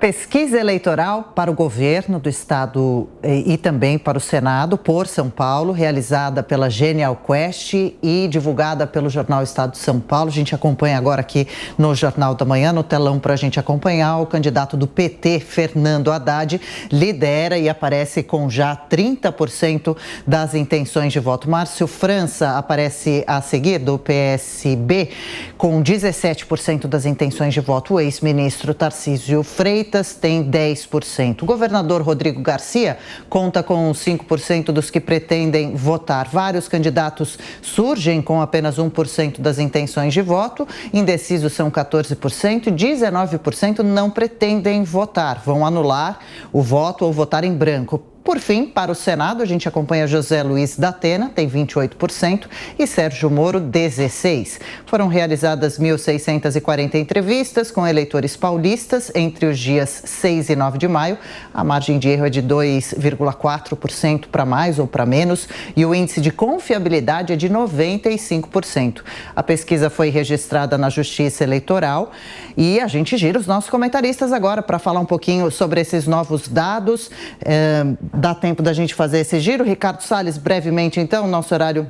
Pesquisa eleitoral para o governo do estado e também para o Senado por São Paulo, realizada pela Genial Quest e divulgada pelo jornal Estado de São Paulo. A gente acompanha agora aqui no Jornal da Manhã, no telão para a gente acompanhar. O candidato do PT, Fernando Haddad, lidera e aparece com já 30% das intenções de voto. Márcio França aparece a seguir, do PSB, com 17% das intenções de voto. O ex-ministro Tarcísio Freitas tem 10%. O governador Rodrigo Garcia conta com 5% dos que pretendem votar. Vários candidatos surgem com apenas 1% das intenções de voto. Indecisos são 14% e 19% não pretendem votar. Vão anular o voto ou votar em branco. Por fim, para o Senado, a gente acompanha José Luiz da Atena, tem 28%, e Sérgio Moro, 16%. Foram realizadas 1.640 entrevistas com eleitores paulistas entre os dias 6 e 9 de maio. A margem de erro é de 2,4% para mais ou para menos e o índice de confiabilidade é de 95%. A pesquisa foi registrada na Justiça Eleitoral e a gente gira os nossos comentaristas agora para falar um pouquinho sobre esses novos dados. Dá tempo da gente fazer esse giro. Ricardo Salles, brevemente, então, nosso horário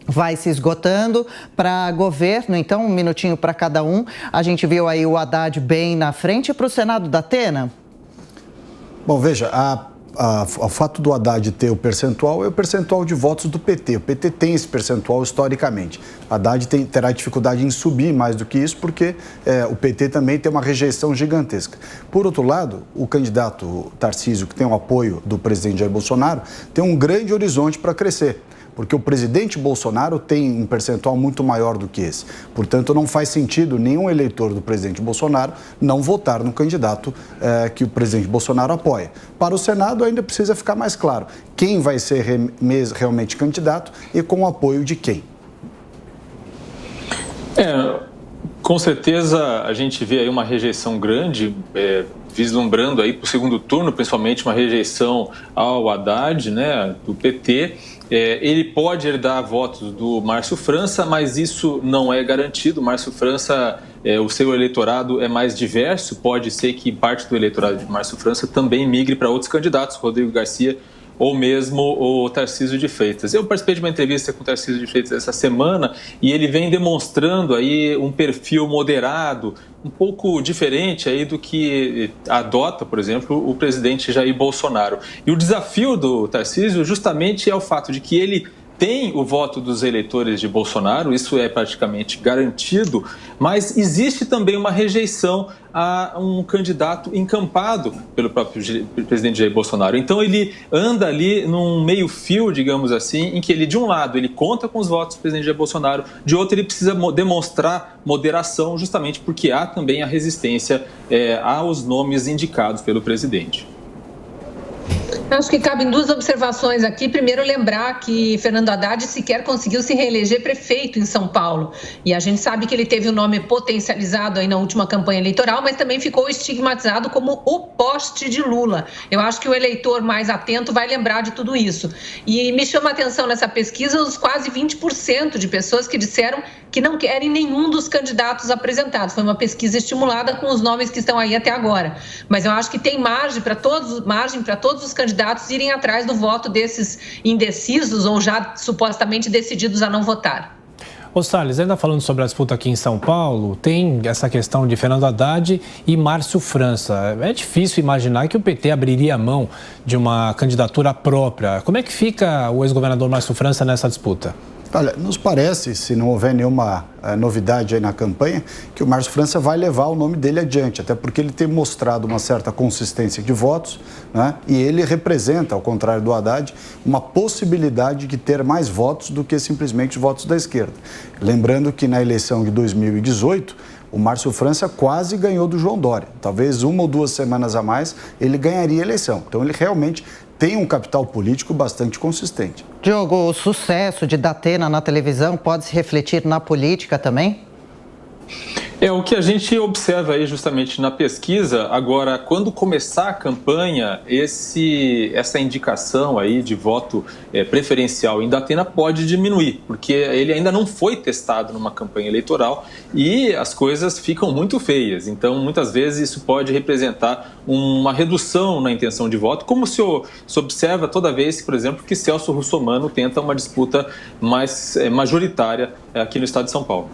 vai se esgotando. Para governo, então, um minutinho para cada um. A gente viu aí o Haddad bem na frente. Para o Senado da Atena? Bom, veja, o fato do Haddad ter o percentual é o percentual de votos do PT. O PT tem esse percentual historicamente. Haddad terá dificuldade em subir mais do que isso, porque o PT também tem uma rejeição gigantesca. Por outro lado, o candidato Tarcísio, que tem o apoio do presidente Jair Bolsonaro, tem um grande horizonte para crescer. Porque o presidente Bolsonaro tem um percentual muito maior do que esse. Portanto, não faz sentido nenhum eleitor do presidente Bolsonaro não votar no candidato que o presidente Bolsonaro apoia. Para o Senado, ainda precisa ficar mais claro quem vai ser realmente candidato e com o apoio de quem. Com certeza a gente vê aí uma rejeição grande, vislumbrando aí para o segundo turno, principalmente uma rejeição ao Haddad, né, do PT. Ele pode herdar votos do Márcio França, mas isso não é garantido. O Márcio França, o seu eleitorado é mais diverso, pode ser que parte do eleitorado de Márcio França também migre para outros candidatos, Rodrigo Garcia ou mesmo o Tarcísio de Freitas. Eu participei de uma entrevista com o Tarcísio de Freitas essa semana e ele vem demonstrando aí um perfil moderado, um pouco diferente aí do que adota, por exemplo, o presidente Jair Bolsonaro. E o desafio do Tarcísio justamente é o fato de que ele tem o voto dos eleitores de Bolsonaro, isso é praticamente garantido, mas existe também uma rejeição a um candidato encampado pelo próprio presidente Jair Bolsonaro. Então ele anda ali num meio fio, digamos assim, em que ele, de um lado, ele conta com os votos do presidente Jair Bolsonaro, de outro ele precisa demonstrar moderação, justamente porque há também a resistência aos nomes indicados pelo presidente. Acho que cabem duas observações aqui. Primeiro, lembrar que Fernando Haddad sequer conseguiu se reeleger prefeito em São Paulo. E a gente sabe que ele teve o nome potencializado aí na última campanha eleitoral, mas também ficou estigmatizado como o poste de Lula. Eu acho que o eleitor mais atento vai lembrar de tudo isso. E me chama a atenção nessa pesquisa os quase 20% de pessoas que disseram que não querem nenhum dos candidatos apresentados. Foi uma pesquisa estimulada com os nomes que estão aí até agora. Mas eu acho que tem margem para todos os candidatos irem atrás do voto desses indecisos ou já supostamente decididos a não votar. Ô Salles, ainda falando sobre a disputa aqui em São Paulo, tem essa questão de Fernando Haddad e Márcio França. É difícil imaginar que o PT abriria a mão de uma candidatura própria. Como é que fica o ex-governador Márcio França nessa disputa? Olha, nos parece, se não houver nenhuma novidade aí na campanha, que o Márcio França vai levar o nome dele adiante, até porque ele tem mostrado uma certa consistência de votos, né? E ele representa, ao contrário do Haddad, uma possibilidade de ter mais votos do que simplesmente votos da esquerda. Lembrando que na eleição de 2018, o Márcio França quase ganhou do João Dória. Talvez 1 ou 2 semanas a mais ele ganharia a eleição. Então ele realmente tem um capital político bastante consistente. Diogo, o sucesso de da Atena na televisão pode se refletir na política também? É o que a gente observa aí justamente na pesquisa. Agora, quando começar a campanha, essa indicação aí de voto preferencial em Datena pode diminuir, porque ele ainda não foi testado numa campanha eleitoral e as coisas ficam muito feias. Então, muitas vezes isso pode representar uma redução na intenção de voto, como se observa toda vez, por exemplo, que Celso Russomano tenta uma disputa mais majoritária aqui no estado de São Paulo.